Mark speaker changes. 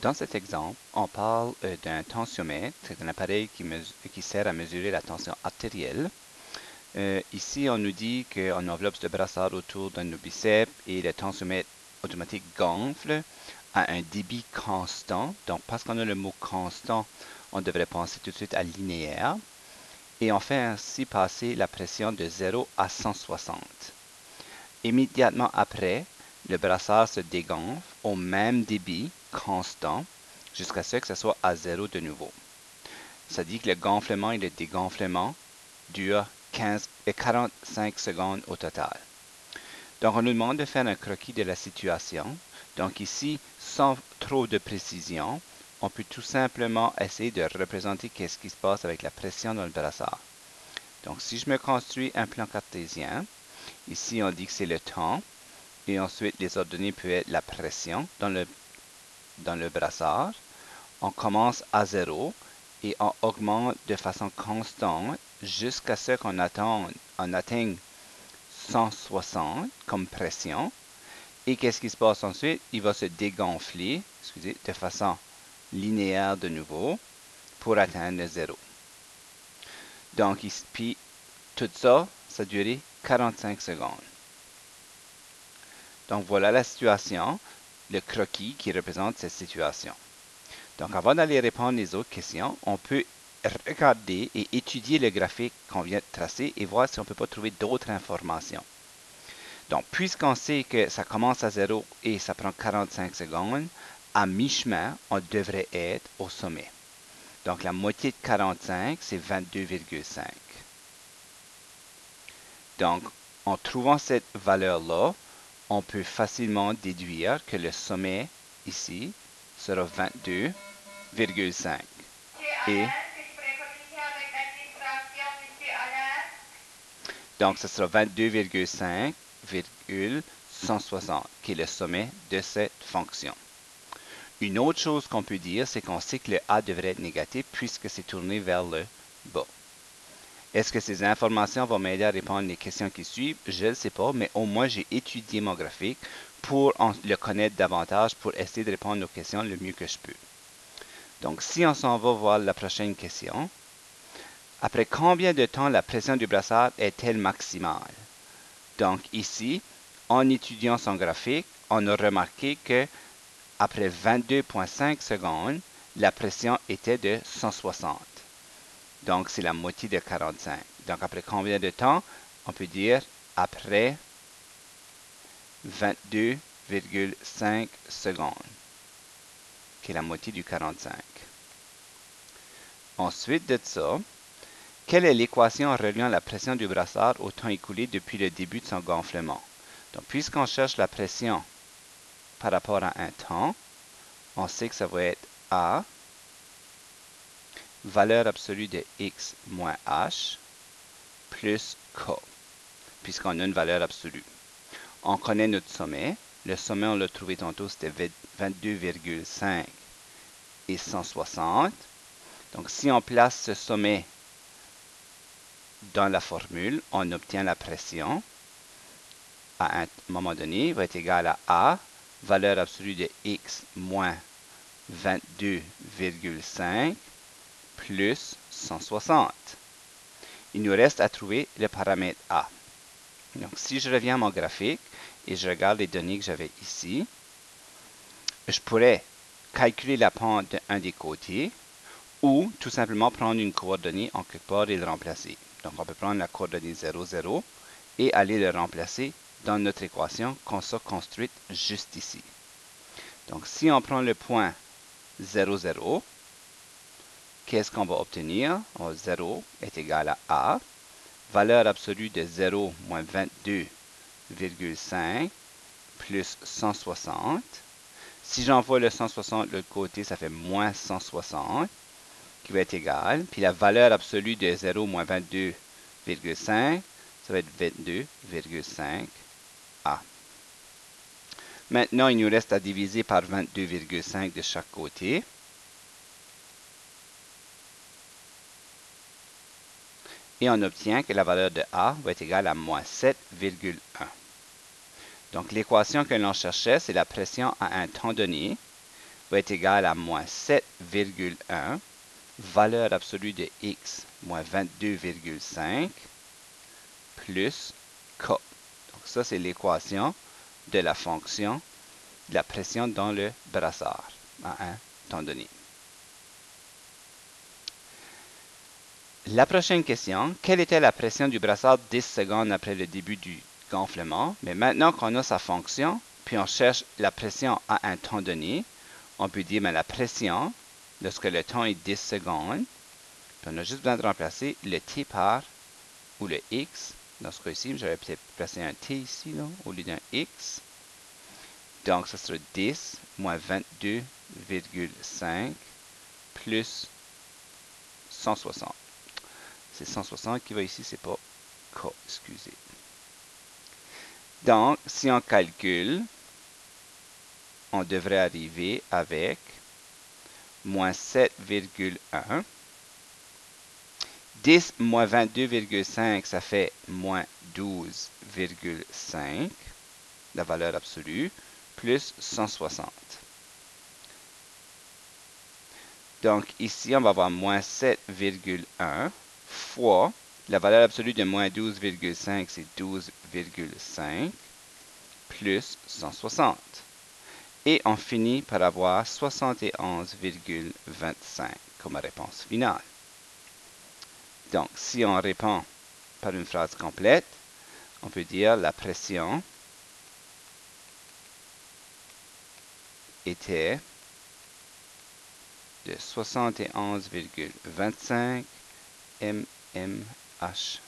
Speaker 1: Dans cet exemple, on parle d'un tensiomètre. C'est un appareil qui sert à mesurer la tension artérielle. Ici, on nous dit qu'on enveloppe ce brassard autour de nos biceps et le tensiomètre automatique gonfle à un débit constant. Donc, parce qu'on a le mot constant, on devrait penser tout de suite à linéaire. Et on fait ainsi passer la pression de 0 à 160. Immédiatement après, le brassard se dégonfle au même débit constant jusqu'à ce que ce soit à 0 de nouveau. Ça dit que le gonflement et le dégonflement durent 45 secondes au total. Donc, on nous demande de faire un croquis de la situation. Donc ici, sans trop de précision, on peut tout simplement essayer de représenter qu'est-ce qui se passe avec la pression dans le brassard. Donc, si je me construis un plan cartésien, ici on dit que c'est le temps, et ensuite les ordonnées peuvent être la pression dans le brassard. On commence à 0 et on augmente de façon constante jusqu'à ce qu'on atteigne 160 comme pression. Et qu'est-ce qui se passe ensuite? Il va se dégonfler, de façon linéaire de nouveau pour atteindre le 0. Donc, puis tout ça, ça a duré 45 secondes. Donc, voilà la situation, le croquis qui représente cette situation. Donc, avant d'aller répondre les autres questions, on peut regarder et étudier le graphique qu'on vient de tracer et voir si on ne peut pas trouver d'autres informations. Donc, puisqu'on sait que ça commence à 0 et ça prend 45 secondes, à mi-chemin, on devrait être au sommet. Donc, la moitié de 45, c'est 22,5. Donc, en trouvant cette valeur-là, on peut facilement déduire que le sommet, ici, sera 22,5. Et donc, ce sera 22,5,160, qui est le sommet de cette fonction. Une autre chose qu'on peut dire, c'est qu'on sait que le A devrait être négatif puisque c'est tourné vers le bas. Est-ce que ces informations vont m'aider à répondre les questions qui suivent? Je ne sais pas, mais au moins j'ai étudié mon graphique pour le connaître davantage, pour essayer de répondre aux questions le mieux que je peux. Donc, si on s'en va voir la prochaine question, après combien de temps la pression du brassard est-elle maximale? Donc ici, en étudiant son graphique, on a remarqué que après 22,5 secondes, la pression était de 160. Donc c'est la moitié de 45. Donc après combien de temps? On peut dire après 22,5 secondes, qui est la moitié du 45. Ensuite de ça, quelle est l'équation reliant la pression du brassard au temps écoulé depuis le début de son gonflement? Donc, puisqu'on cherche la pression par rapport à un temps, on sait que ça va être A, valeur absolue de x moins h, plus k, puisqu'on a une valeur absolue. On connaît notre sommet. Le sommet, on l'a trouvé tantôt, c'était 22,5 et 160. Donc, si on place ce sommet dans la formule, on obtient la pression à un moment donné va être égal à A, valeur absolue de x moins 22,5 plus 160. Il nous reste à trouver le paramètre A. Donc, si je reviens à mon graphique et je regarde les données que j'avais ici, je pourrais calculer la pente d'un des côtés ou tout simplement prendre une coordonnée en quelque part et le remplacer. Donc, on peut prendre la coordonnée 0, 0 et aller le remplacer dans notre équation qu'on s'est construite juste ici. Donc, si on prend le point 0, 0, qu'est-ce qu'on va obtenir? 0 est égal à A, valeur absolue de 0 moins 22,5 plus 160. Si j'envoie le 160 de l'autre côté, ça fait moins 160, qui va être égal. Puis la valeur absolue de 0 moins 22,5, ça va être 22,5 A. Maintenant, il nous reste à diviser par 22,5 de chaque côté. Et on obtient que la valeur de A va être égale à moins 7,1. Donc, l'équation que l'on cherchait, c'est la pression à un temps donné. va être égal à moins 7,1, valeur absolue de x, moins 22,5, plus k. Donc ça, c'est l'équation de la fonction de la pression dans le brassard à un temps donné. La prochaine question, quelle était la pression du brassard 10 secondes après le début du gonflement? Mais maintenant qu'on a sa fonction, puis on cherche la pression à un temps donné, on peut dire la pression, lorsque le temps est 10 secondes, puis on a juste besoin de remplacer le t par, ou le x. Dans ce cas-ci, j'aurais peut-être placé un t ici, là, au lieu d'un x. Donc, ce sera 10 moins 22,5 plus 160. C'est 160 qui va ici, c'est pas k, excusez. Donc, si on calcule, on devrait arriver avec moins 7,1. 10 moins 22,5, ça fait moins 12,5, la valeur absolue, plus 160. Donc, ici, on va avoir moins 7,1 fois la valeur absolue de moins 12,5, c'est 12,5 plus 160. Et on finit par avoir 71,25 comme réponse finale. Donc, si on répond par une phrase complète, on peut dire la pression était de 71,25 mmHg.